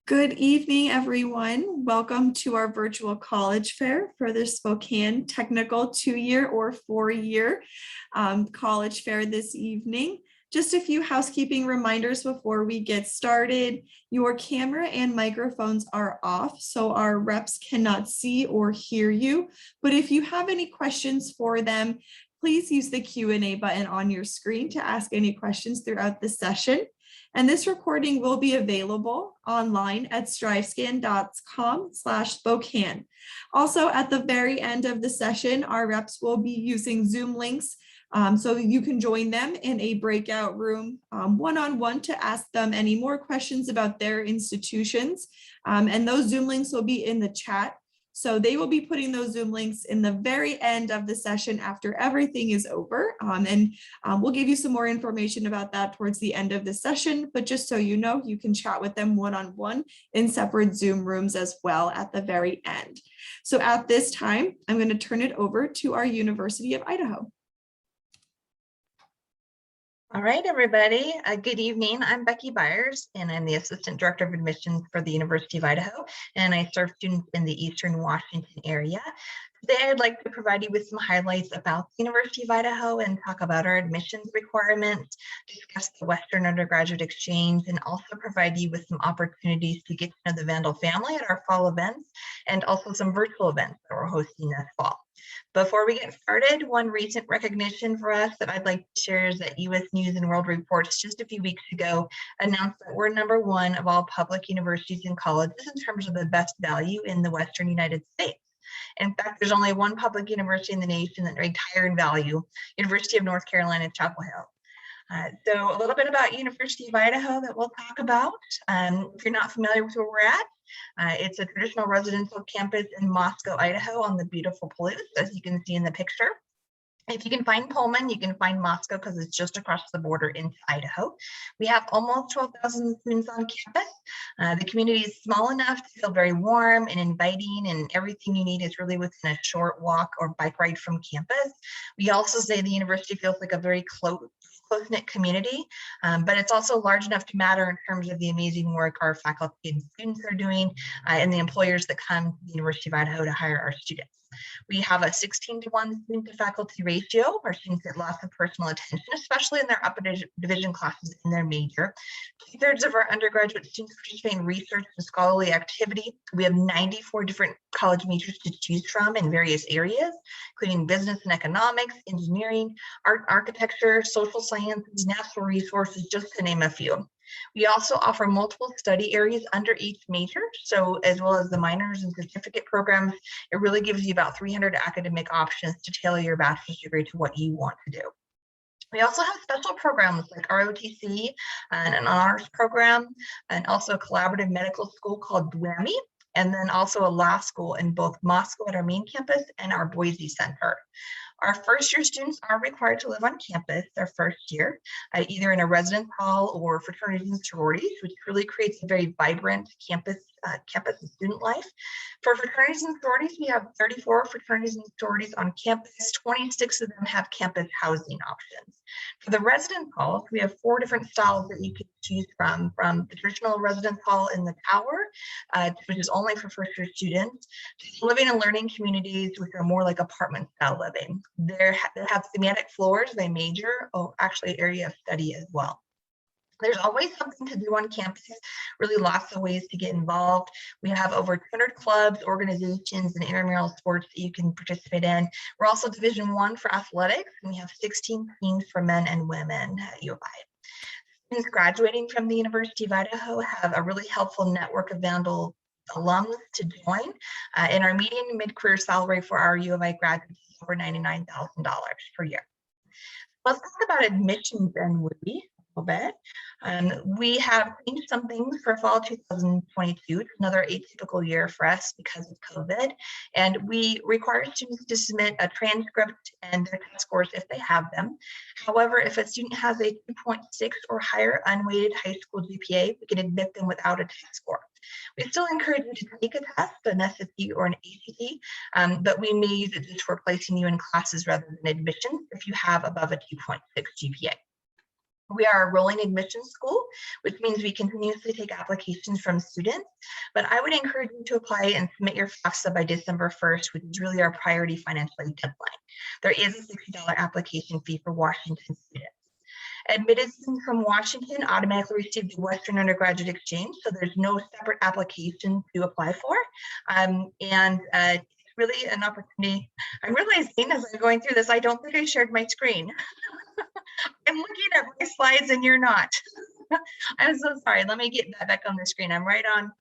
Good evening, everyone. Welcome to our virtual college fair for the Spokane Technical 2-year or 4-year college fair this evening. Just a few housekeeping reminders before we get started. Your camera and microphones are off, so our reps cannot see or hear you. But if you have any questions for them, please use the Q&A button on your screen to ask any questions throughout the session. And this recording will be available online at strivescan.com/Spokane. Also, at the very end of the session, our reps will be using Zoom links so you can join them in a breakout room one-on-one to ask them any more questions about their institutions. And those Zoom links will be in the chat. So they will be putting those Zoom links in the very end of the session after everything is over. We'll give you some more information about that towards the end of the session, but just so you know, you can chat with them one-on-one in separate Zoom rooms as well at the very end. So at this time, I'm going to turn it over to our University of Idaho. All right, everybody. Good evening. I'm Becky Byers, and I'm the Assistant Director of Admissions for the University of Idaho, and I serve students in the Eastern Washington area. Today, I'd like to provide you with some highlights about the University of Idaho and talk about our admissions requirements, discuss the Western Undergraduate Exchange, and also provide you with some opportunities to get to know the Vandal family at our fall events, and also some virtual events that we're hosting this fall. Before we get started, one recent recognition for us that I'd like to share is that U.S. News and World Reports just a few weeks ago announced that we're #1 of all public universities and colleges in terms of the best value in the Western United States. In fact, there's only one public university in the nation that ranked higher in value, University of North Carolina, Chapel Hill. So a little bit about University of Idaho that we'll talk about. If you're not familiar with where we're at, it's a traditional residential campus in Moscow, Idaho on the beautiful Palouse, as you can see in the picture. If you can find Pullman, you can find Moscow because it's just across the border into Idaho. We have almost 12,000 students on campus. The community is small enough to feel very warm and inviting, and everything you need is really within a short walk or bike ride from campus. We also say the university feels like a very close-knit community, but it's also large enough to matter in terms of the amazing work our faculty and students are doing and the employers that come to the University of Idaho to hire our students. We have a 16-to-1 student to faculty ratio. Our students get lots of personal attention, especially in their upper division classes in their major. 2/3 of our undergraduate students participate in research and scholarly activity. We have 94 different college majors to choose from in various areas, including business and economics, engineering, art, architecture, social sciences, natural resources, just to name a few. We also offer multiple study areas under each major, so as well as the minors and certificate programs, it really gives you about 300 academic options to tailor your bachelor's degree to what you want to do. We also have special programs like ROTC and an honors program, and also a collaborative medical school called WWAMI, and then also a law school in both Moscow at our main campus and our Boise Center. Our first-year students are required to live on campus their first year, either in a residence hall or fraternities and sororities, which really creates a very vibrant campus and student life. For fraternities and sororities, we have 34 fraternities and sororities on campus. 26 of them have campus housing options. For the residence halls, we have 4 different styles that you can choose from the traditional residence hall in the tower, which is only for first-year students, to living and learning communities, which are more like apartment-style living. They have thematic floors, they major, actually area of study as well. There's always something to do on campus, really lots of ways to get involved. We have over 200 clubs, organizations, and intramural sports that you can participate in. We're also Division I for athletics, and we have 16 teams for men and women at U of I. Students graduating from the University of Idaho have a really helpful network of Vandal alums to join, and our median mid-career salary for our U of I graduates is over $99,000 per year. Let's talk about admissions and WUI a little bit. We have changed some things for fall 2022. It's another atypical year for us because of COVID, and we require students to submit a transcript and their test scores if they have them. However, if a student has a 2.6 or higher unweighted high school GPA, we can admit them without a test score. We still encourage you to take a test, an SAT or an ACT, but we may use it just for placing you in classes rather than admissions if you have above a 2.6 GPA. We are a rolling admission school, which means we continuously take applications from students, but I would encourage you to apply and submit your FAFSA by December 1st, which is really our priority financial aid deadline. There is a $60 application fee for Washington students. Admitted students from Washington automatically receive the Western Undergraduate Exchange, so there's no separate application to apply for. It's really an opportunity. I'm realizing as I'm going through this, I don't think I shared my screen. I'm looking at my slides and you're not. I'm so sorry. Let me get that back on the screen. I'm right on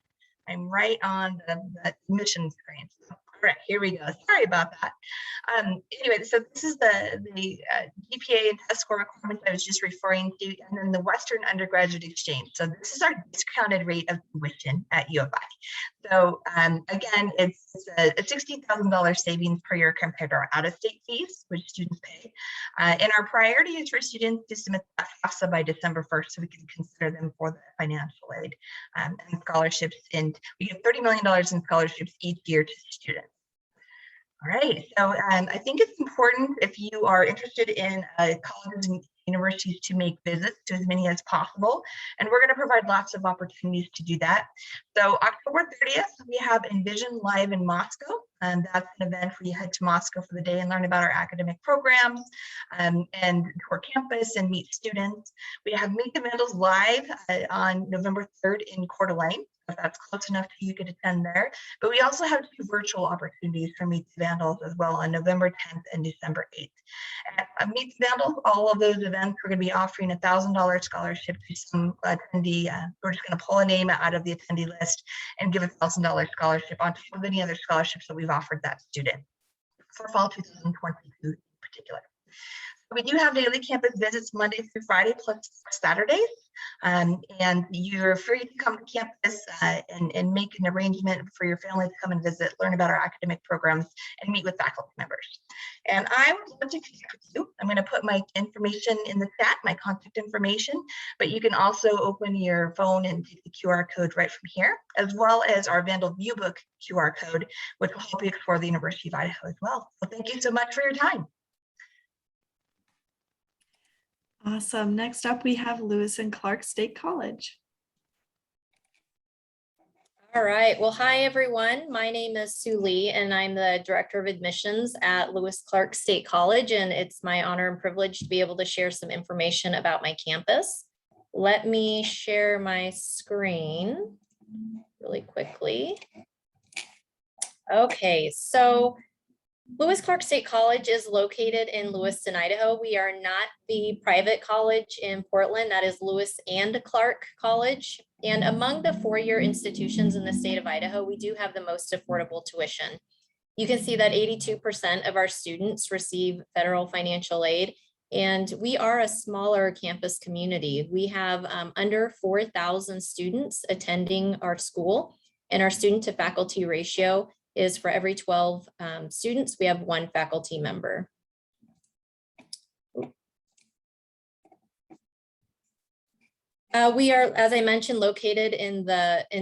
the admission screen. All right, here we go. Sorry about that. Anyway, so this is the GPA and test score requirements I was just referring to, and then the Western Undergraduate Exchange. So this is our discounted rate of tuition at U of I. So again, it's a $16,000 savings per year compared to our out-of-state fees, which students pay. And our priority is for students to submit that FAFSA by December 1st, so we can consider them for the financial aid and scholarships. And we give $30 million in scholarships each year to students. All right, so I think it's important if you are interested in colleges and universities to make visits to as many as possible, and we're going to provide lots of opportunities to do that. So October 30th, we have Envision Live in Moscow, and that's an event where you head to Moscow for the day and learn about our academic programs and tour campus and meet students. We have Meet the Vandals Live on November 3rd in Coeur d'Alene. If that's close enough to you could attend there. But we also have 2 virtual opportunities for Meet the Vandals as well on November 10th and December 8th. At Meet the Vandals, all of those events, we're going to be offering a $1,000 scholarship to some attendee. We're just going to pull a name out of the attendee list and give a $1,000 scholarship on top of any other scholarships that we've offered that student for fall 2022 in particular. We do have daily campus visits Monday through Friday plus Saturdays. And you're free to come to campus and make an arrangement for your family to come and visit, learn about our academic programs, and meet with faculty members. And I would love to connect with you. I'm going to put my information in the chat, my contact information, but you can also open your phone and take the QR code right from here, as well as our Vandal Viewbook QR code, which will help you explore the University of Idaho as well. So thank you so much for your time. Awesome. Next up, we have Lewis and Clark State College. All right. Well, hi, everyone. My name is Sue Lee, and I'm the Director of Admissions at Lewis Clark State College, and it's my honor and privilege to be able to share some information about my campus. Let me share my screen really quickly. Okay, so Lewis Clark State College is located in Lewiston, Idaho. We are not the private college in Portland. That is Lewis and Clark College. And among the four-year institutions in the state of Idaho, we do have the most affordable tuition. You can see that 82% of our students receive federal financial aid, and we are a smaller campus community. We have under 4,000 students attending our school, and our student to faculty ratio is for every 12 students, we have 1 faculty member. We are, as I mentioned, located in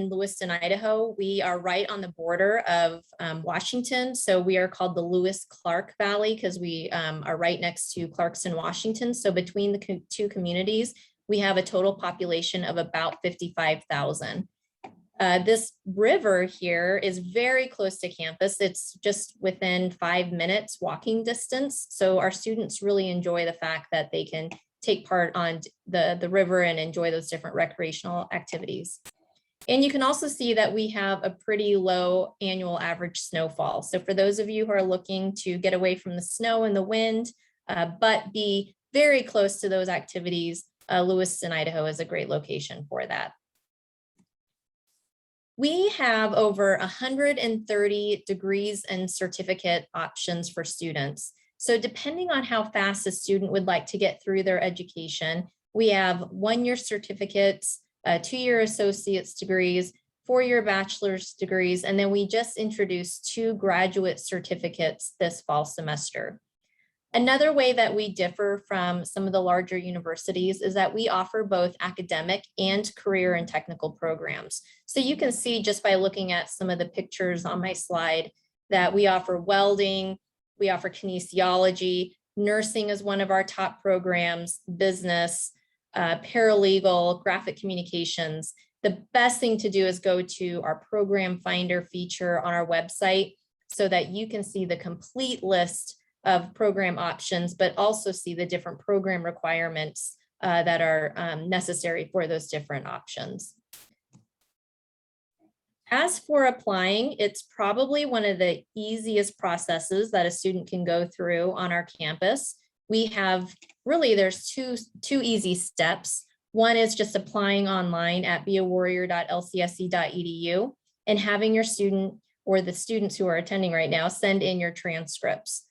Lewiston, Idaho. We are right on the border of Washington. So we are called the Lewis-Clark Valley because we are right next to Clarkson, Washington. So between the 2 communities, we have a total population of about 55,000. This river here is very close to campus. It's just within 5 minutes walking distance. So our students really enjoy the fact that they can take part on the river and enjoy those different recreational activities. And you can also see that we have a pretty low annual average snowfall. So for those of you who are looking to get away from the snow and the wind, but be very close to those activities, Lewiston, Idaho is a great location for that. We have over 130 degrees and certificate options for students. So depending on how fast a student would like to get through their education, we have 1-year certificates, 2-year associate's degrees, 4-year bachelor's degrees, and then we just introduced 2 graduate certificates this fall semester. Another way that we differ from some of the larger universities is that we offer both academic and career and technical programs. So you can see just by looking at some of the pictures on my slide that we offer welding, we offer kinesiology, nursing is one of our top programs, business, paralegal, graphic communications, the best thing to do is go to our program finder feature on our website so that you can see the complete list of program options, but also see the different program requirements that are necessary for those different options. As for applying, it's probably one of the easiest processes that a student can go through on our campus. We have really, there's two easy steps. One is just applying online at beawarrior.lcsc.edu and having your student or the students who are attending right now send in your transcripts.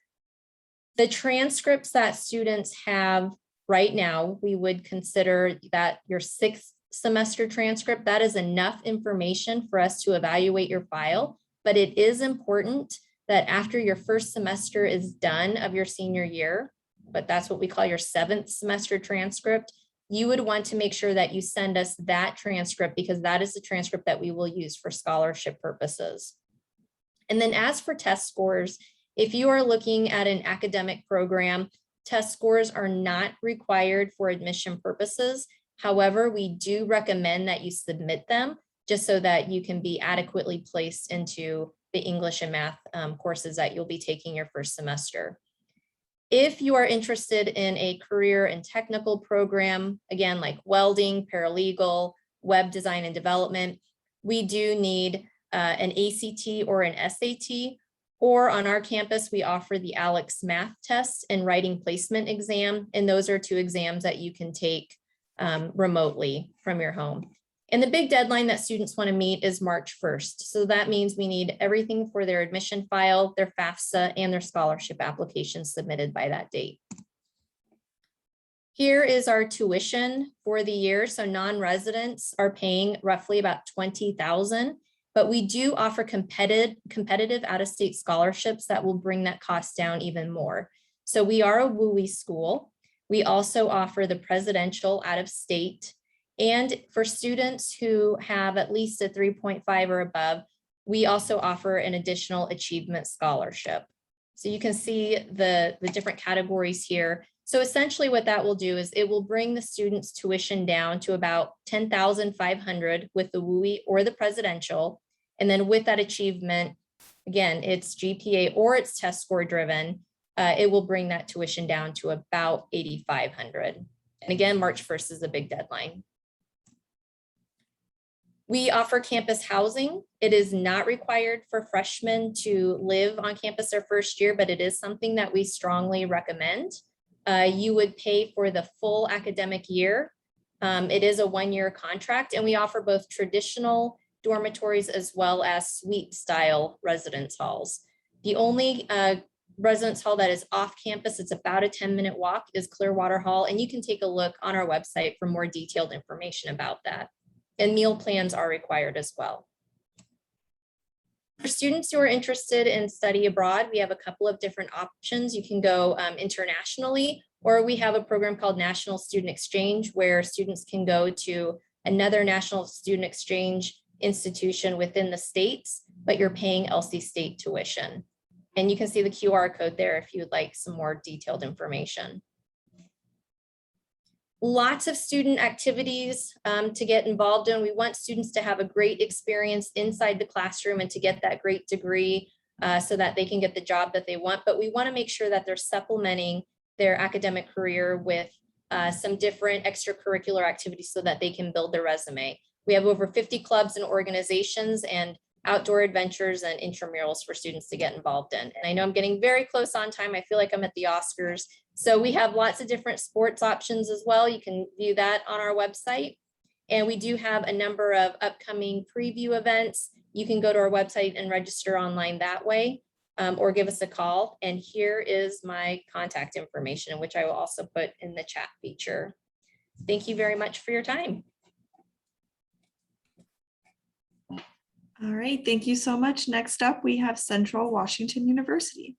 The transcripts that students have right now, we would consider that your 6th semester transcript. That is enough information for us to evaluate your file, but it is important that after your 1st semester is done of your senior year, but that's what we call your 7th semester transcript, you would want to make sure that you send us that transcript because that is the transcript that we will use for scholarship purposes. And then as for test scores, if you are looking at an academic program, test scores are not required for admission purposes. However, we do recommend that you submit them just so that you can be adequately placed into the English and math courses that you'll be taking your 1st semester. If you are interested in a career and technical program, again, like welding, paralegal, web design and development, we do need an ACT or an SAT, or on our campus, we offer the ALEX math test and writing placement exam. And those are 2 exams that you can take remotely from your home. And the big deadline that students want to meet is March 1st. So that means we need everything for their admission file, their FAFSA, and their scholarship application submitted by that date. Here is our tuition for the year. So non-residents are paying roughly about $20,000, but we do offer competitive out-of-state scholarships that will bring that cost down even more. So we are a WUI school. We also offer the presidential out-of-state. And for students who have at least a 3.5 or above, we also offer an additional achievement scholarship. So you can see the different categories here. So essentially what that will do is it will bring the student's tuition down to about $10,500 with the WUI or the presidential. And then with that achievement, again, it's GPA or it's test score driven, it will bring that tuition down to about $8,500. And again, March 1st is a big deadline. We offer campus housing. It is not required for freshmen to live on campus their 1st year, but it is something that we strongly recommend. You would pay for the full academic year. It is a 1-year contract, and we offer both traditional dormitories as well as suite style residence halls. The only residence hall that is off campus, it's about a 10-minute walk, is Clearwater Hall, and you can take a look on our website for more detailed information about that. And meal plans are required as well. For students who are interested in study abroad, we have a couple of different options. You can go internationally, or we have a program called National Student Exchange, where students can go to another national student exchange institution within the states, but you're paying LC state tuition. And you can see the QR code there if you would like some more detailed information. Lots of student activities to get involved in. We want students to have a great experience inside the classroom and to get that great degree so that they can get the job that they want. But we want to make sure that they're supplementing their academic career with some different extracurricular activities so that they can build their resume. We have over 50 clubs and organizations and outdoor adventures and intramurals for students to get involved in. And I know I'm getting very close on time. I feel like I'm at the Oscars. So we have lots of different sports options as well. You can view that on our website. And we do have a number of upcoming preview events. You can go to our website and register online that way, or give us a call. And here is my contact information, which I will also put in the chat feature. Thank you very much for your time. All right, thank you so much. Next up, we have Central Washington University.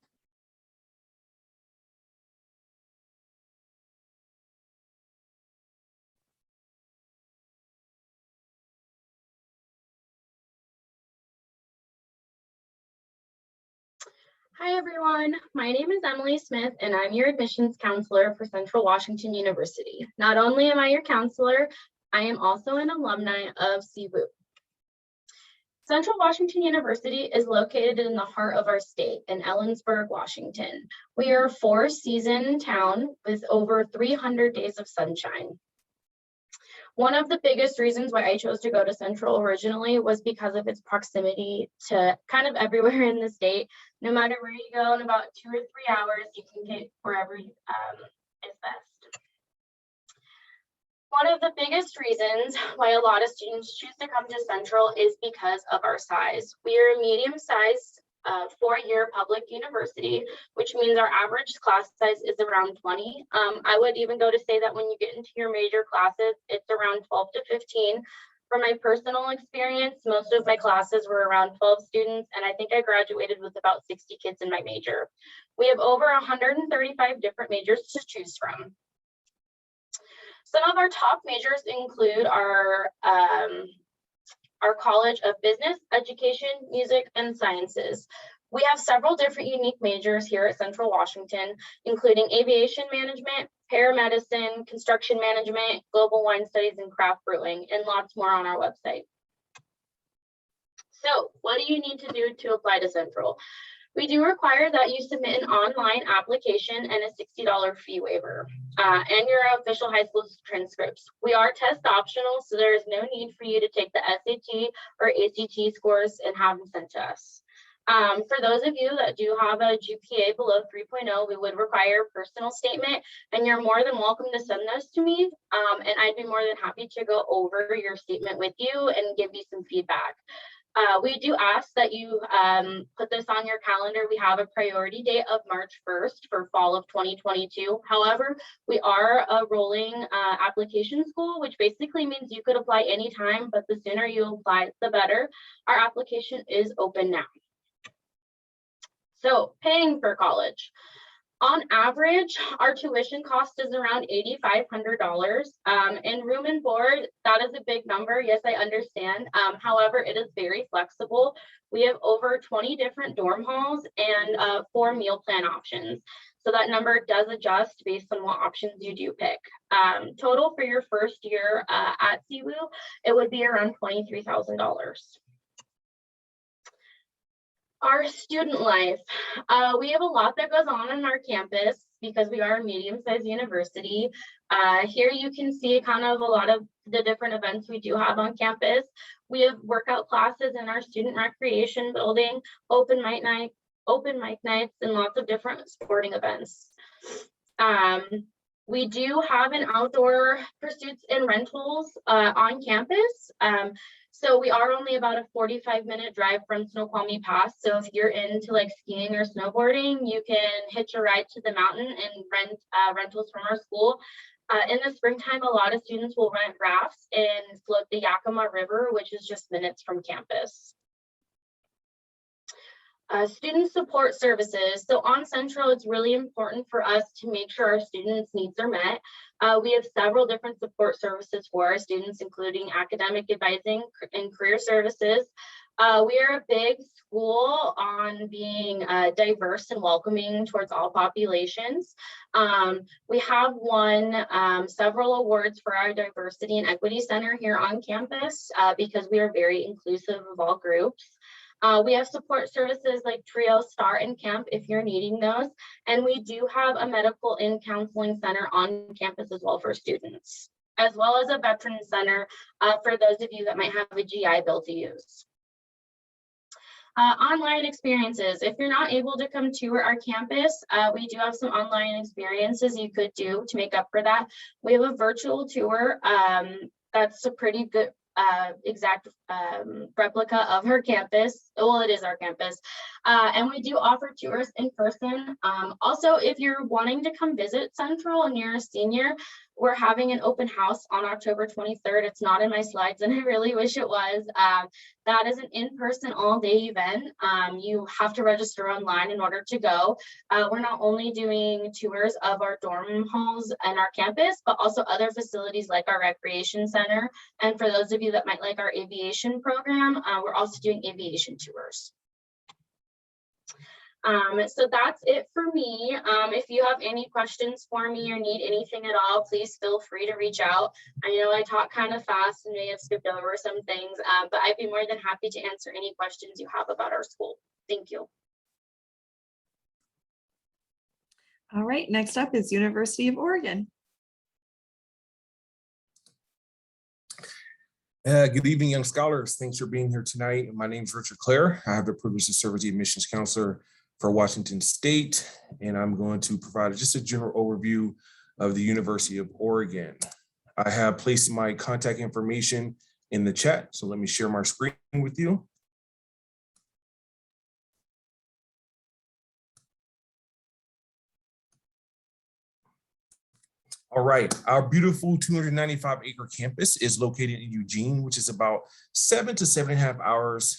Hi, everyone. My name is Emily Smith, and I'm your admissions counselor for Central Washington University. Not only am I your counselor, I am also an alumni of CWU. Central Washington University is located in the heart of our state in Ellensburg, Washington. We are a four-season town with over 300 days of sunshine. One of the biggest reasons why I chose to go to Central originally was because of its proximity to kind of everywhere in the state. No matter where you go, in about 2 or 3 hours, you can get wherever is best. One of the biggest reasons why a lot of students choose to come to Central is because of our size. We are a medium-sized four-year public university, which means our average class size is around 20. I would even go to say that when you get into your major classes, it's around 12 to 15. From my personal experience, most of my classes were around 12 students, and I think I graduated with about 60 kids in my major. We have over 135 different majors to choose from. Some of our top majors include our College of Business, Education, Music, and Sciences. We have several different unique majors here at Central Washington, including aviation management, paramedicine, construction management, global wine studies, and craft brewing, and lots more on our website. So, what do you need to do to apply to Central? We do require that you submit an online application and a $60 fee waiver and your official high school transcripts. We are test optional, so there is no need for you to take the SAT or ACT scores and have them sent to us. For those of you that do have a GPA below 3.0, we would require a personal statement, and you're more than welcome to send those to me, and I'd be more than happy to go over your statement with you and give you some feedback. We do ask that you put this on your calendar. We have a priority date of March 1st for fall of 2022. However, we are a rolling application school, which basically means you could apply anytime, but the sooner you apply, the better. Our application is open now. So, paying for college. On average, our tuition cost is around $8,500, and room and board, that is a big number. Yes, I understand. However, it is very flexible. We have over 20 different dorm halls and 4 meal plan options. So that number does adjust based on what options you do pick. Total for your first year at CWU, it would be around $23,000. Our student life. We have a lot that goes on our campus because we are a medium-sized university. Here you can see kind of a lot of the different events we do have on campus. We have workout classes in our student recreation building, open mic nights, and lots of different sporting events. We do have an outdoor pursuits and rentals on campus. So we are only about a 45-minute drive from Snoqualmie Pass. So if you're into like skiing or snowboarding, you can hitch a ride to the mountain and rent rentals from our school. In the springtime, a lot of students will rent rafts and float the Yakima River, which is just minutes from campus. Student support services. So on Central, it's really important for us to make sure our students' needs are met. We have several different support services for our students, including academic advising and career services. We are a big school on being diverse and welcoming towards all populations. We have won several awards for our Diversity and Equity Center here on campus because we are very inclusive of all groups. We have support services like Trio, Star, and Camp if you're needing those. And we do have a medical and counseling center on campus as well for students, as well as a veterans center for those of you that might have a GI Bill to use. Online experiences. If you're not able to come to our campus, we do have some online experiences you could do to make up for that. We have a virtual tour that's a pretty good exact replica of her campus. Well, it is our campus. And we do offer tours in person. Also, if you're wanting to come visit Central and you're a senior, we're having an open house on October 23rd. It's not in my slides and I really wish it was. That is an in-person all-day event. You have to register online in order to go. We're not only doing tours of our dorm halls and our campus, but also other facilities like our recreation center. And for those of you that might like our aviation program, we're also doing aviation tours. So that's it for me. If you have any questions for me or need anything at all, please feel free to reach out. I know I talk kind of fast and may have skipped over some things, but I'd be more than happy to answer any questions you have about our school. Thank you. All right, next up is University of Oregon. Good evening, young scholars. Thanks for being here tonight. My name is Richard Clare. I have the privilege to serve as the admissions counselor for Washington State, and I'm going to provide just a general overview of the University of Oregon. I have placed my contact information in the chat, so let me share my screen with you. All right, our beautiful 295-acre campus is located in Eugene, which is about 7 to 7.5 hours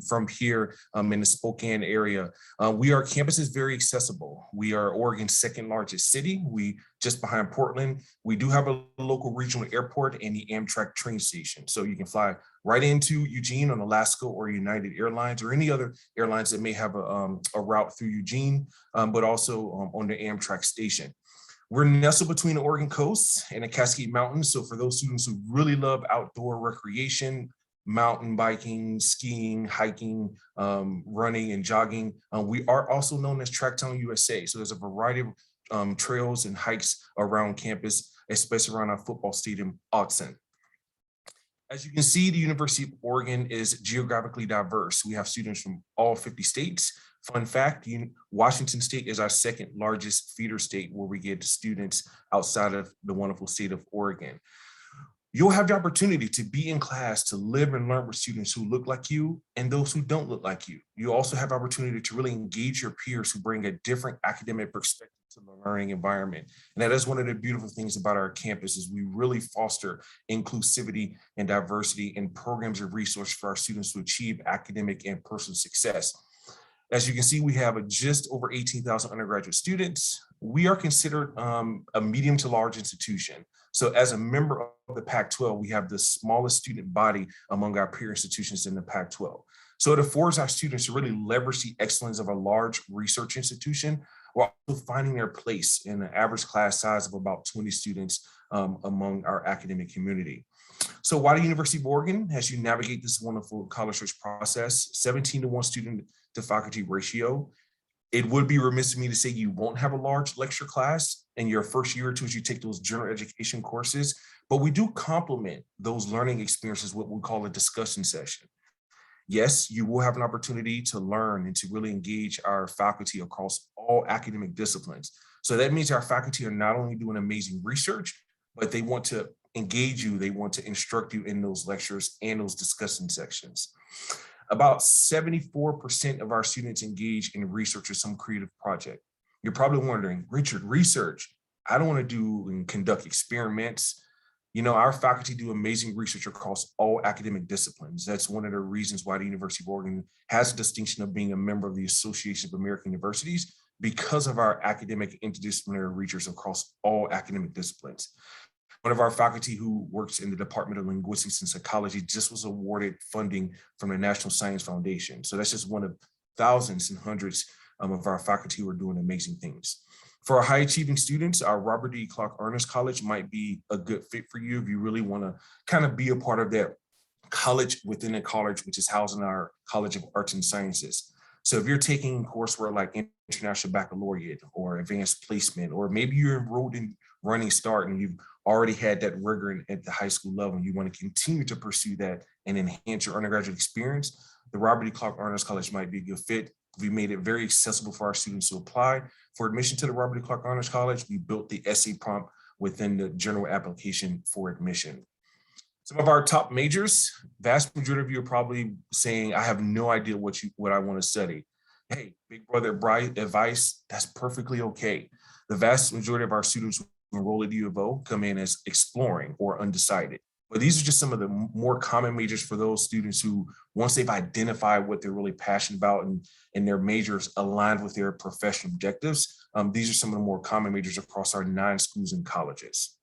from here in the Spokane area. Our campus is very accessible. We are Oregon's second largest city. We just behind Portland. We do have a local regional airport and the Amtrak train station. So you can fly right into Eugene on Alaska or United Airlines or any other airlines that may have a route through Eugene, but also on the Amtrak station. We're nestled between the Oregon coast and the Cascade Mountains. So for those students who really love outdoor recreation, mountain biking, skiing, hiking, running, and jogging, we are also known as Tracktown USA. So there's a variety of trails and hikes around campus, especially around our football stadium, Autzen. As you can see, the University of Oregon is geographically diverse. We have students from all 50 states. Fun fact, Washington State is our second largest feeder state where we get students outside of the wonderful state of Oregon. You'll have the opportunity to be in class, to live and learn with students who look like you and those who don't look like you. You also have opportunity to really engage your peers who bring a different academic perspective to the learning environment. And that is one of the beautiful things about our campus is we really foster inclusivity and diversity and programs of resource for our students to achieve academic and personal success. As you can see, we have just over 18,000 undergraduate students. We are considered a medium to large institution. So as a member of the Pac-12, we have the smallest student body among our peer institutions in the Pac-12. So it affords our students to really leverage the excellence of a large research institution while also finding their place in an average class size of about 20 students among our academic community. So why the University of Oregon? As you navigate this wonderful college search process, 17-to-1 student to faculty ratio. It would be remiss of me to say you won't have a large lecture class in your first year or two as you take those general education courses, but we do complement those learning experiences with what we call a discussion session. Yes, you will have an opportunity to learn and to really engage our faculty across all academic disciplines. So that means our faculty are not only doing amazing research, but they want to engage you, they want to instruct you in those lectures and those discussion sections. About 74% of our students engage in research or some creative project. You're probably wondering, Richard, research, I don't want to do and conduct experiments. You know, our faculty do amazing research across all academic disciplines. That's one of the reasons why the University of Oregon has a distinction of being a member of the Association of American Universities because of our academic interdisciplinary research across all academic disciplines. One of our faculty who works in the Department of Linguistics and Psychology just was awarded funding from the National Science Foundation. So that's just one of thousands and hundreds of our faculty who are doing amazing things. For our high achieving students, our Robert D. Clark Honors College might be a good fit for you if you really want to kind of be a part of that college within a college, which is housed in our College of Arts and Sciences. So if you're taking coursework like International Baccalaureate or Advanced Placement, or maybe you're enrolled in Running Start and you've already had that rigor at the high school level, and you want to continue to pursue that and enhance your undergraduate experience, the Robert E. Clark Honors College might be a good fit. We made it very accessible for our students to apply. For admission to the Robert E. Clark Honors College, we built the essay prompt within the general application for admission. Some of our top majors, vast majority of you are probably saying, I have no idea what I want to study. Hey, big brother advice, that's perfectly okay. The vast majority of our students who enroll at U of O come in as exploring or undecided. But these are just some of the more common majors for those students who, once they've identified what they're really passionate about and their majors aligned with their professional objectives, these are some of the more common majors across our 9 schools and colleges.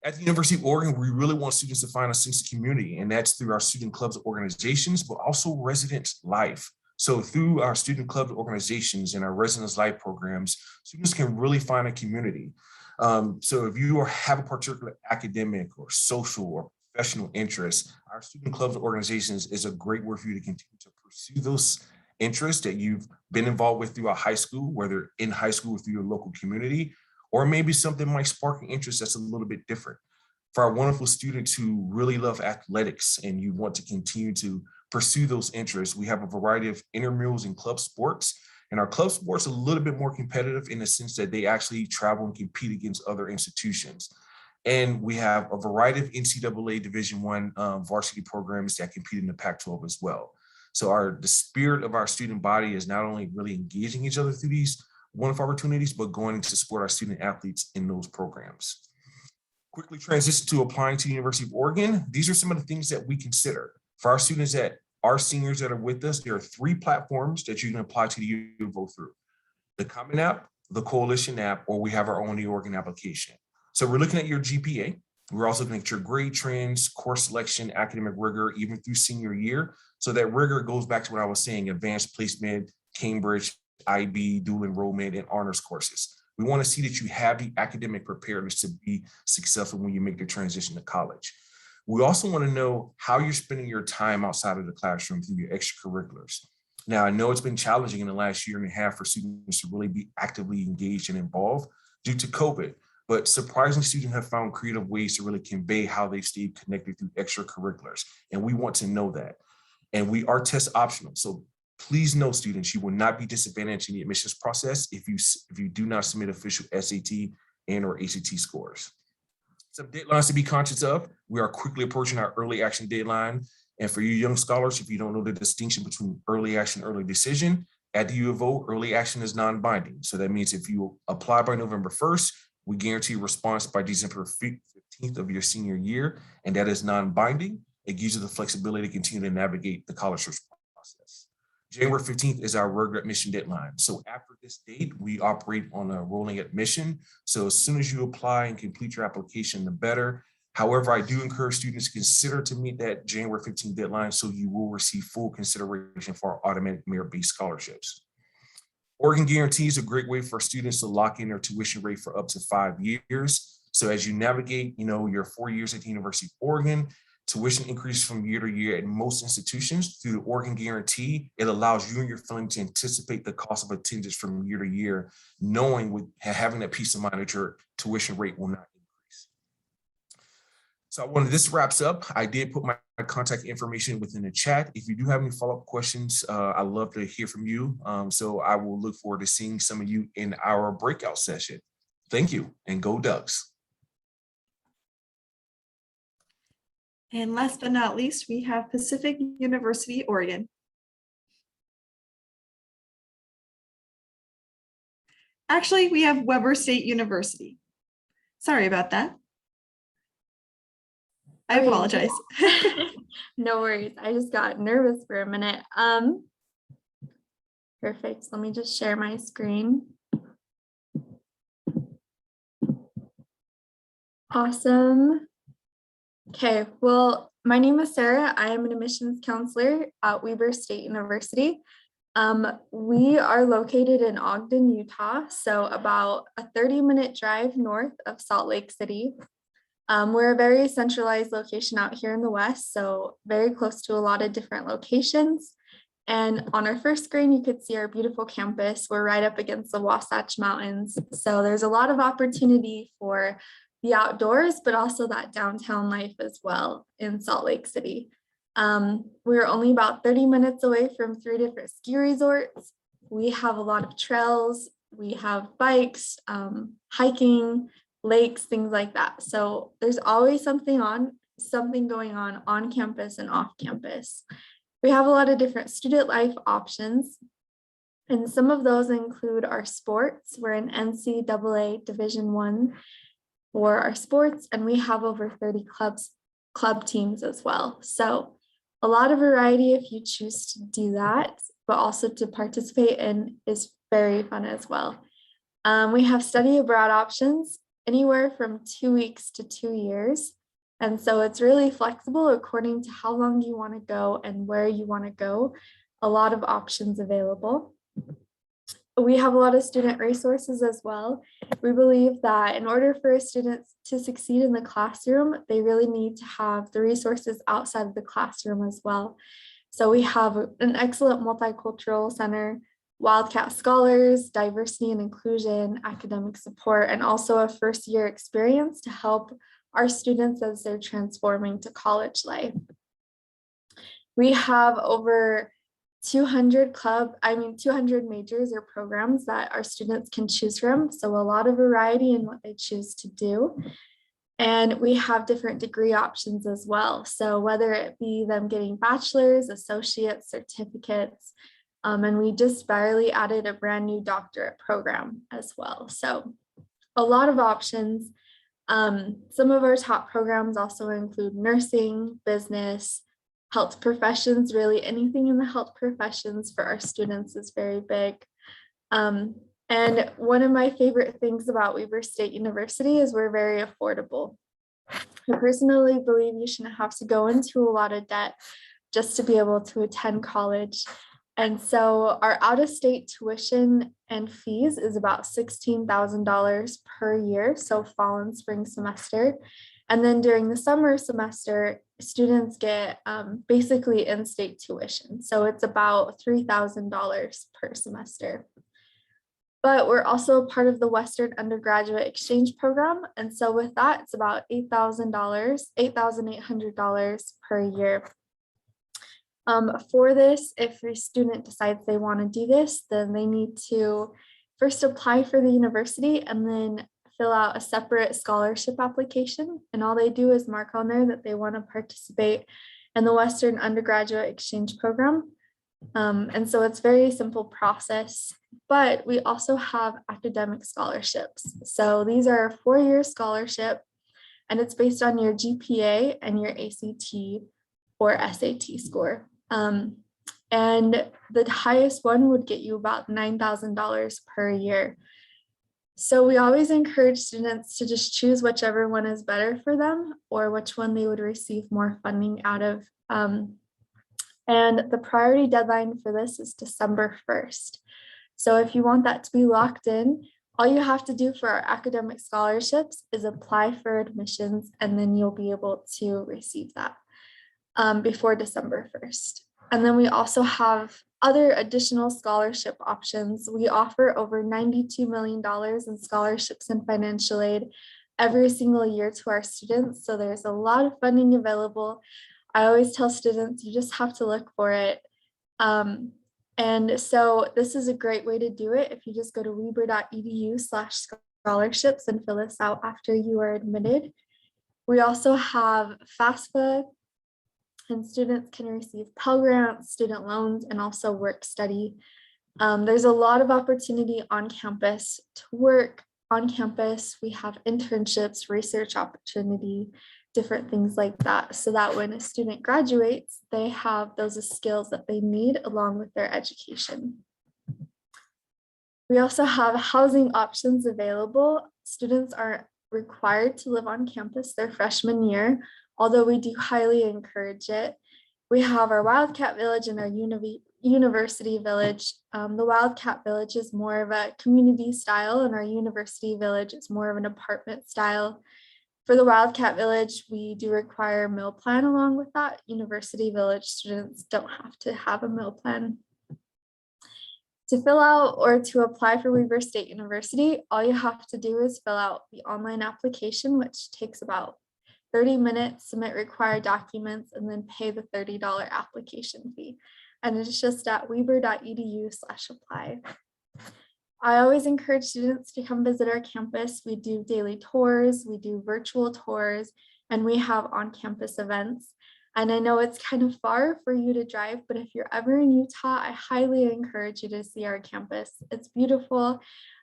At the University of Oregon, we really want students to find a sense of community, and that's through our student clubs and organizations, but also resident life. So through our student club organizations and our residence life programs, students can really find a community. So if you have a particular academic or social or professional interest, our student clubs and organizations is a great way for you to continue to pursue those interests that you've been involved with throughout high school, whether in high school or through your local community, or maybe something might spark an interest that's a little bit different. For our wonderful students who really love athletics and you want to continue to pursue those interests, we have a variety of intramurals and club sports. And our club sports are a little bit more competitive in the sense that they actually travel and compete against other institutions. And we have a variety of NCAA Division I varsity programs that compete in the Pac-12 as well. So the spirit of our student body is not only really engaging each other through these wonderful opportunities, but going to support our student athletes in those programs. Quickly transition to applying to the University of Oregon. These are some of the things that we consider. For our students that are seniors that are with us, there are 3 platforms that you can apply to the U of O through: the Common App, the Coalition App, or we have our own The Oregon application. So we're looking at your GPA. We're also looking at your grade trends, course selection, academic rigor, even through senior year. So that rigor goes back to what I was saying: advanced placement, Cambridge, IB, dual enrollment, and honors courses. We want to see that you have the academic preparedness to be successful when you make the transition to college. We also want to know how you're spending your time outside of the classroom through your extracurriculars. Now, I know it's been challenging in the last year and a half for students to really be actively engaged and involved due to COVID, but surprisingly, students have found creative ways to really convey how they've stayed connected through extracurriculars, and we want to know that. And we are test optional, so please know, students, you will not be disadvantaged in the admissions process if you do not submit official SAT and or ACT scores. Some deadlines to be conscious of. We are quickly approaching our early action deadline. And for you young scholars, if you don't know the distinction between early action and early decision, at the U of O, early action is non-binding. So that means if you apply by November 1st, we guarantee a response by December 15th of your senior year, and that is non-binding. It gives you the flexibility to continue to navigate the college search process. January 15th is our regular admission deadline. So after this date, we operate on a rolling admission. So as soon as you apply and complete your application, the better. However, I do encourage students to consider to meet that January 15th deadline so you will receive full consideration for our automatic merit-based scholarships. Oregon Guarantee is a great way for students to lock in their tuition rate for up to 5 years. So as you navigate, your 4 years at the University of Oregon, tuition increases from year to year at most institutions. Through the Oregon Guarantee, it allows you and your family to anticipate the cost of attendance from year to year, knowing having that peace of mind that your tuition rate will not increase. So this wraps up. I did put my contact information within the chat. If you do have any follow-up questions, I'd love to hear from you. So I will look forward to seeing some of you in our breakout session. Thank you, and go Ducks. And last but not least, we have Pacific University, Oregon. Actually, we have Weber State University. Sorry about that. I apologize. No worries. I just got nervous for a minute. Perfect. So let me just share my screen. Awesome. Okay, well, my name is Sarah. I am an admissions counselor at Weber State University. We are located in Ogden, Utah, so about a 30-minute drive north of Salt Lake City. We're a very centralized location out here in the West, so very close to a lot of different locations. And on our first screen, you could see our beautiful campus. We're right up against the Wasatch Mountains, so there's a lot of opportunity for the outdoors, but also that downtown life as well in Salt Lake City. We're only about 30 minutes away from 3 different ski resorts. We have a lot of trails. We have bikes, hiking, lakes, things like that. So there's always something going on campus and off campus. We have a lot of different student life options. And some of those include our sports. We're in NCAA Division I for our sports, and we have over 30 club teams as well. So a lot of variety if you choose to do that, but also to participate in is very fun as well. We have study abroad options anywhere from 2 weeks to 2 years. And so it's really flexible according to how long you want to go and where you want to go. a lot of options available. We have a lot of student resources as well. We believe that in order for students to succeed in the classroom, they really need to have the resources outside of the classroom as well. So we have an excellent multicultural center, Wildcat Scholars, diversity and inclusion, academic support, and also a first-year experience to help our students as they're transforming to college life. We have over 200 majors or programs that our students can choose from. So a lot of variety in what they choose to do. And we have different degree options as well. So whether it be them getting bachelor's, associates, certificates, and we just barely added a brand new doctorate program as well. So a lot of options. Some of our top programs also include nursing, business, health professions. Really anything in the health professions for our students is very big. And one of my favorite things about Weber State University is we're very affordable. I personally believe you shouldn't have to go into a lot of debt just to be able to attend college. And so our out-of-state tuition and fees is about $16,000 per year, so fall and spring semester. And then during the summer semester, students get basically in-state tuition. So it's about $3,000 per semester. But we're also part of the Western Undergraduate Exchange Program. And so with that, it's about $8,800 per year. For this, if your student decides they want to do this, then they need to first apply for the university and then fill out a separate scholarship application. And all they do is mark on there that they want to participate in the Western Undergraduate Exchange Program. And so it's a very simple process, but we also have academic scholarships. So these are a 4-year scholarship, and it's based on your GPA and your ACT or SAT score. And the highest one would get you about $9,000 per year. So we always encourage students to just choose whichever one is better for them or which one they would receive more funding out of. And the priority deadline for this is December 1st. So if you want that to be locked in, all you have to do for our academic scholarships is apply for admissions, and then you'll be able to receive that before December 1st. And then we also have other additional scholarship options. We offer over $92 million in scholarships and financial aid every single year to our students. So there's a lot of funding available. I always tell students, you just have to look for it. And so this is a great way to do it. If you just go to weber.edu/scholarships and fill this out after you are admitted. We also have FAFSA, and students can receive Pell Grants, student loans, and also work study. There's a lot of opportunity on campus to work on campus. We have internships, research opportunity, different things like that, so that when a student graduates, they have those skills that they need along with their education. We also have housing options available. Students aren't required to live on campus their freshman year, although we do highly encourage it. We have our Wildcat Village and our University Village. The Wildcat Village is more of a community style, and our University Village is more of an apartment style. For the Wildcat Village, we do require a meal plan along with that. University Village students don't have to have a meal plan. To fill out or to apply for Weber State University, all you have to do is fill out the online application, which takes about 30 minutes, submit required documents, and then pay the $30 application fee. And it's just at weber.edu/apply. I always encourage students to come visit our campus. We do daily tours, we do virtual tours, and we have on-campus events. And I know it's kind of far for you to drive, but if you're ever in Utah, I highly encourage you to see our campus. It's beautiful,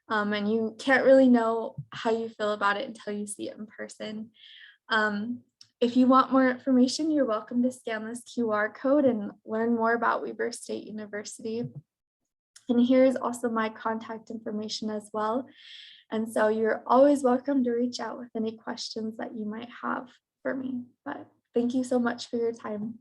and you can't really know how you feel about it until you see it in person. If you want more information, you're welcome to scan this QR code and learn more about Weber State University. And here's also my contact information as well. And so you're always welcome to reach out with any questions that you might have for me. But thank you so much for your time.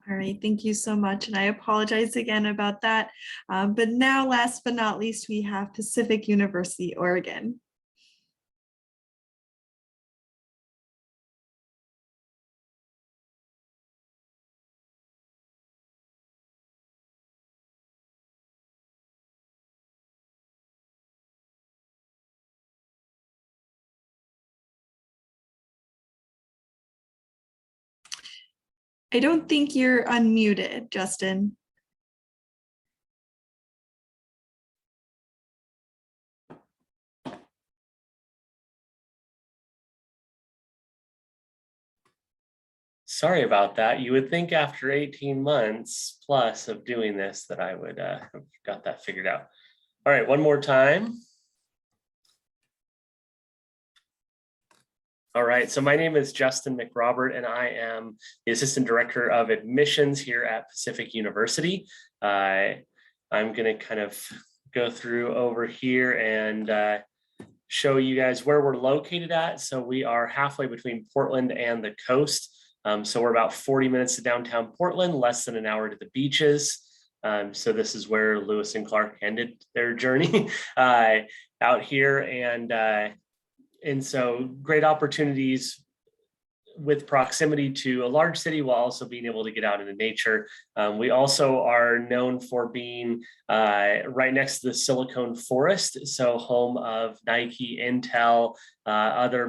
All right, thank you so much. And I apologize again about that. But now, last but not least, we have Pacific University, Oregon. I don't think you're unmuted, Justin. Sorry about that. You would think after 18 months plus of doing this that I would have got that figured out. All right, one more time. All right, so my name is Justin McRobert, and I am the Assistant Director of Admissions here at Pacific University. I'm going to kind of go through over here and show you guys where we're located at. So we are halfway between Portland and the coast. So we're about 40 minutes to downtown Portland, less than an hour to the beaches. So this is where Lewis and Clark ended their journey out here. And so great opportunities with proximity to a large city while also being able to get out into nature. We also are known for being right next to the Silicon Forest, so home of Nike, Intel, other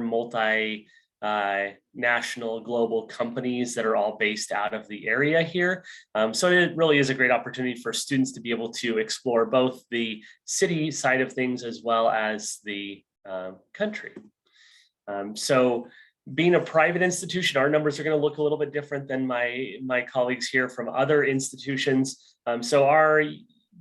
national global companies that are all based out of the area here. So it really is a great opportunity for students to be able to explore both the city side of things as well as the country. So being a private institution, our numbers are going to look a little bit different than my colleagues here from other institutions. So our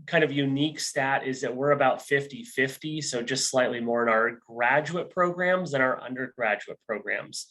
kind of unique stat is that we're about 50-50, so just slightly more in our graduate programs than our undergraduate programs.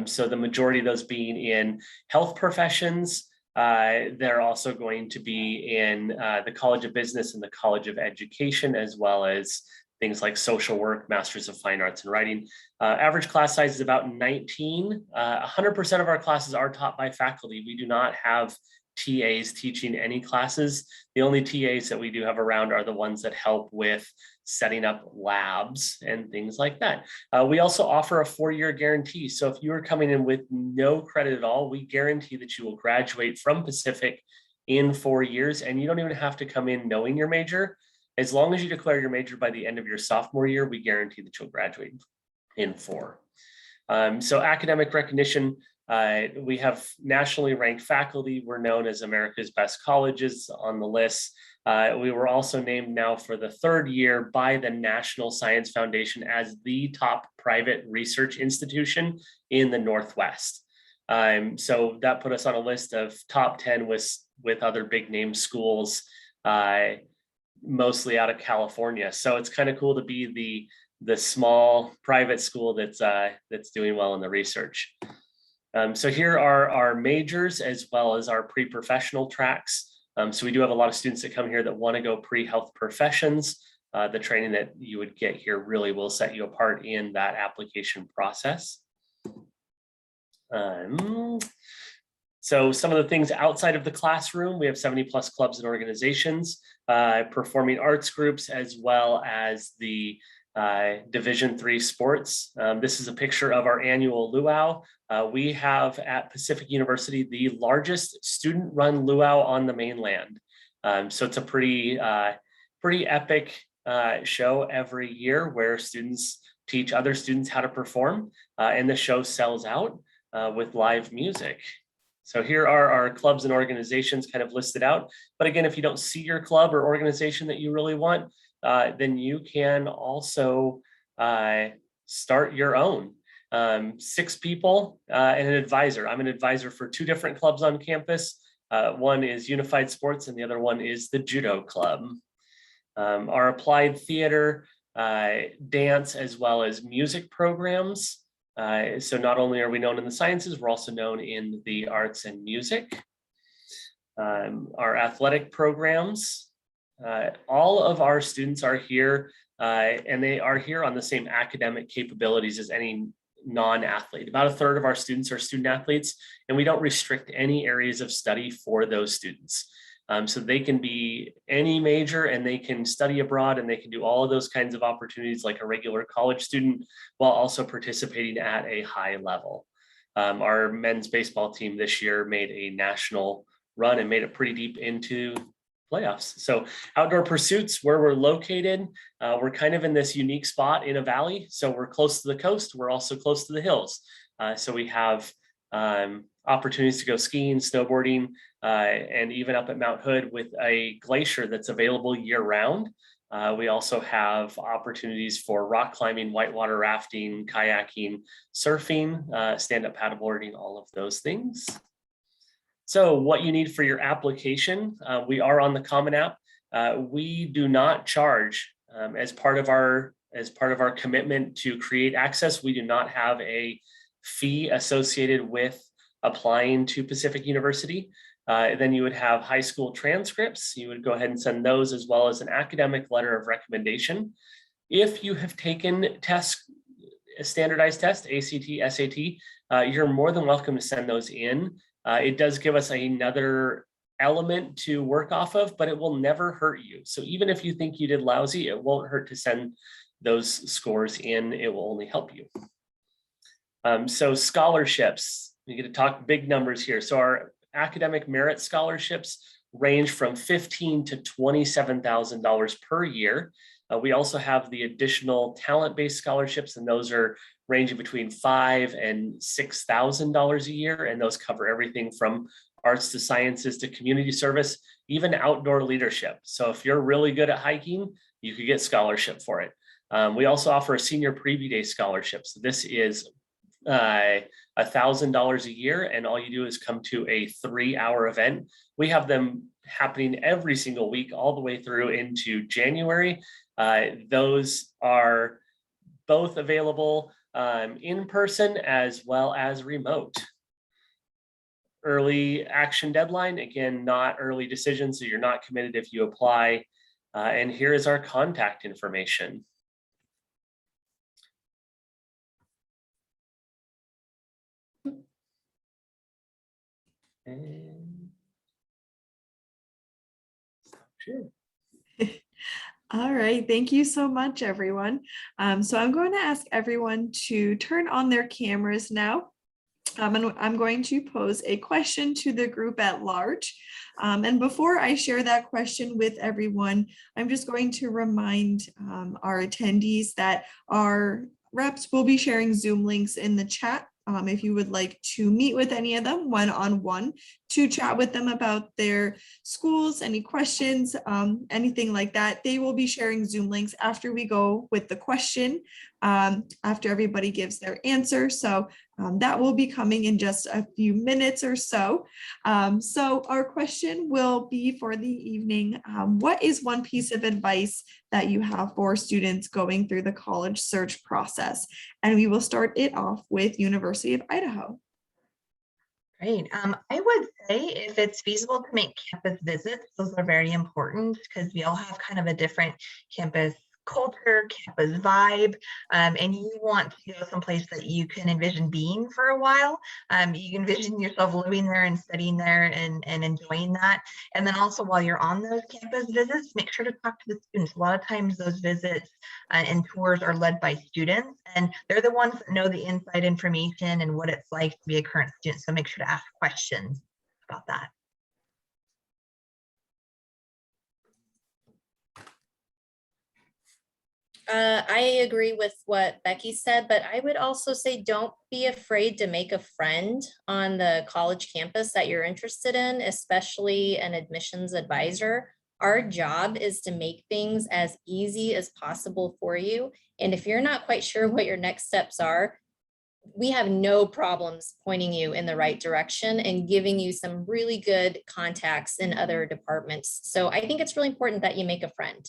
So the majority of those being in health professions. They're also going to be in the College of Business and the College of Education, as well as things like social work, Masters of Fine Arts and Writing. Average class size is about 19. 100% of our classes are taught by faculty. We do not have TAs teaching any classes. The only TAs that we do have around are the ones that help with setting up labs and things like that. We also offer a 4-year guarantee. So if you are coming in with no credit at all, we guarantee that you will graduate from Pacific in 4 years, and you don't even have to come in knowing your major. As long as you declare your major by the end of your sophomore year, we guarantee that you'll graduate in 4. So academic recognition, we have nationally ranked faculty. We're known as America's Best Colleges on the list. We were also named now for the 3rd year by the National Science Foundation as the top private research institution in the Northwest. So that put us on a list of top 10 with other big name schools, mostly out of California. So it's kind of cool to be the small private school that's doing well in the research. So here are our majors as well as our pre-professional tracks. So we do have a lot of students that come here that want to go pre-health professions. The training that you would get here really will set you apart in that application process. So some of the things outside of the classroom, we have 70+ clubs and organizations, performing arts groups, as well as the Division III sports. This is a picture of our annual luau. We have at Pacific University the largest student-run luau on the mainland. So it's a pretty epic show every year where students teach other students how to perform, and the show sells out with live music. So here are our clubs and organizations kind of listed out. But again, if you don't see your club or organization that you really want, then you can also start your own. 6 people and an advisor. I'm an advisor for 2 different clubs on campus. One is Unified Sports and the other one is the Judo Club. Our applied theater, dance, as well as music programs. So not only are we known in the sciences, we're also known in the arts and music. Our athletic programs, all of our students are here and they are here on the same academic capabilities as any non-athlete. About a third of our students are student athletes, and we don't restrict any areas of study for those students. So they can be any major and they can study abroad and they can do all of those kinds of opportunities like a regular college student while also participating at a high level. Our men's baseball team this year made a national run and made it pretty deep into playoffs. So outdoor pursuits, where we're located, we're kind of in this unique spot in a valley. So we're close to the coast. We're also close to the hills. So we have opportunities to go skiing, snowboarding, and even up at Mount Hood with a glacier that's available year round. We also have opportunities for rock climbing, whitewater rafting, kayaking, surfing, stand-up paddleboarding, all of those things. So what you need for your application, we are on the Common App. We do not charge as part of our commitment to create access. We do not have a fee associated with applying to Pacific University. Then you would have high school transcripts. You would go ahead and send those, as well as an academic letter of recommendation. If you have taken tests, a standardized test, ACT, SAT, you're more than welcome to send those in. It does give us another element to work off of, but it will never hurt you. So even if you think you did lousy, it won't hurt to send those scores in. It will only help you. So scholarships, we get to talk big numbers here. So our academic merit scholarships range from $15,000 to $27,000 per year. We also have the additional talent-based scholarships, and those are ranging between $5,000 and $6,000 a year. And those cover everything from arts to sciences to community service, even outdoor leadership. So if you're really good at hiking, you could get scholarship for it. We also offer a senior preview day scholarship. So this is $1,000 a year, and all you do is come to a 3-hour event. We have them happening every single week all the way through into January. Those are both available in person as well as remote. Early action deadline, again, not early decision, so you're not committed if you apply. And here is our contact information. And sure. All right, thank you so much, everyone. So I'm going to ask everyone to turn on their cameras now. And I'm going to pose a question to the group at large. And before I share that question with everyone, I'm just going to remind our attendees that our reps will be sharing Zoom links in the chat. If you would like to meet with any of them one-on-one to chat with them about their schools, any questions, anything like that, they will be sharing Zoom links after we go with the question, after everybody gives their answer. So that will be coming in just a few minutes or so. So our question will be for the evening. What is one piece of advice that you have for students going through the college search process? And we will start it off with University of Idaho. Great. I would say if it's feasible to make campus visits, those are very important because we all have kind of a different campus culture, campus vibe, and you want to go someplace that you can envision being for a while. You can envision yourself living there and studying there and enjoying that. And then also while you're on those campus visits, make sure to talk to the students. A lot of times those visits and tours are led by students, and they're the ones that know the inside information and what it's like to be a current student. So make sure to ask questions about that. I agree with what Becky said, but I would also say don't be afraid to make a friend on the college campus that you're interested in, especially an admissions advisor. Our job is to make things as easy as possible for you. And if you're not quite sure what your next steps are, we have no problems pointing you in the right direction and giving you some really good contacts in other departments. So I think it's really important that you make a friend.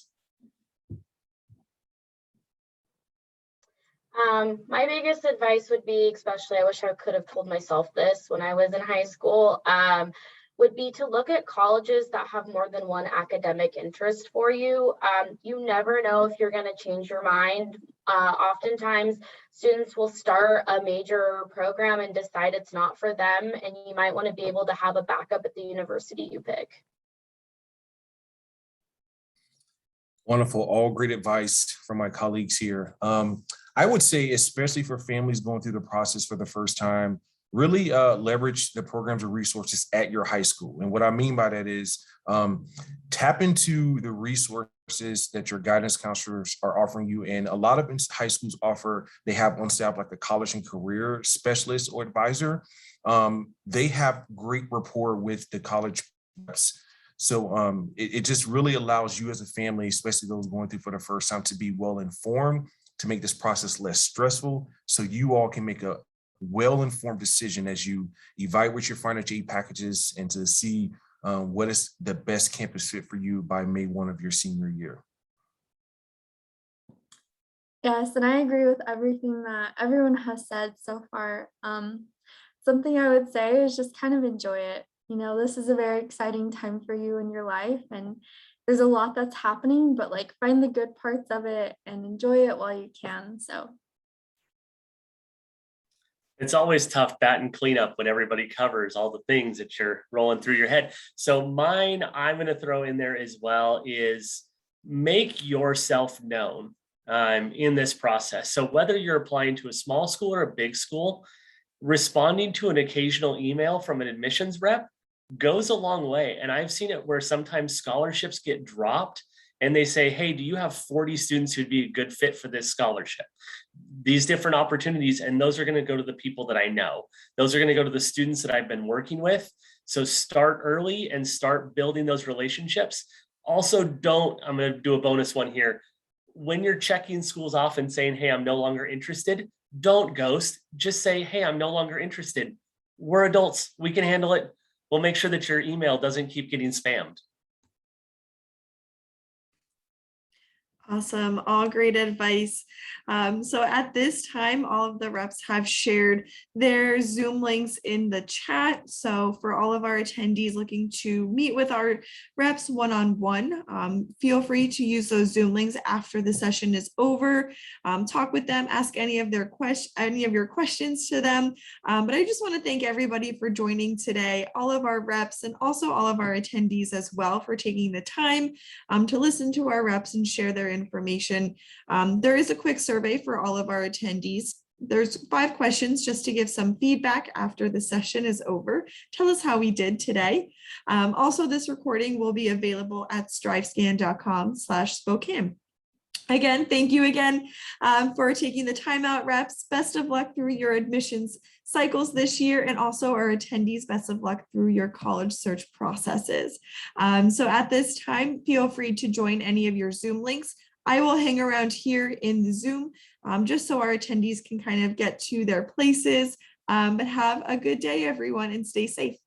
My biggest advice would be, especially I wish I could have told myself this when I was in high school, would be to look at colleges that have more than one academic interest for you. You never know if you're going to change your mind. Oftentimes, students will start a major program and decide it's not for them, and you might want to be able to have a backup at the university you pick. Wonderful, all great advice from my colleagues here. I would say, especially for families going through the process for the first time, really leverage the programs or resources at your high school. And what I mean by that is tap into the resources that your guidance counselors are offering you. And a lot of high schools they have on staff like a college and career specialist or advisor. They have great rapport with the college reps. So it just really allows you as a family, especially those going through for the first time, to be well informed, to make this process less stressful, so you all can make a well-informed decision as you evaluate your financial aid packages and to see what is the best campus fit for you by May 1 of your senior year. Yes, and I agree with everything that everyone has said so far. Something I would say is just kind of enjoy it. You know, this is a very exciting time for you in your life, and there's a lot that's happening, but like find the good parts of it and enjoy it while you can. So it's always tough batting cleanup when everybody covers all the things that you're rolling through your head. So mine, I'm going to throw in there as well, is make yourself known in this process. So whether you're applying to a small school or a big school, responding to an occasional email from an admissions rep goes a long way. And I've seen it where sometimes scholarships get dropped and they say, hey, do you have 40 students who'd be a good fit for this scholarship? These different opportunities, and those are going to go to the people that I know. Those are going to go to the students that I've been working with. So start early and start building those relationships. Also, I'm going to do a bonus one here. When you're checking schools off and saying, hey, I'm no longer interested, don't ghost. Just say, hey, I'm no longer interested. We're adults. We can handle it. We'll make sure that your email doesn't keep getting spammed. Awesome, all great advice. So at this time, all of the reps have shared their Zoom links in the chat. So for all of our attendees looking to meet with our reps one-on-one, feel free to use those Zoom links after the session is over. Talk with them, ask any of your questions to them. But I just want to thank everybody for joining today, all of our reps and also all of our attendees as well for taking the time to listen to our reps and share their information. There is a quick survey for all of our attendees. There's 5 questions just to give some feedback after the session is over. Tell us how we did today. Also, this recording will be available at strivescan.com/Spokane. Again, thank you again for taking the time out, reps. Best of luck through your admissions cycles this year, and also our attendees, best of luck through your college search processes. So at this time, feel free to join any of your Zoom links. I will hang around here in the Zoom just so our attendees can kind of get to their places, but have a good day, everyone, and stay safe.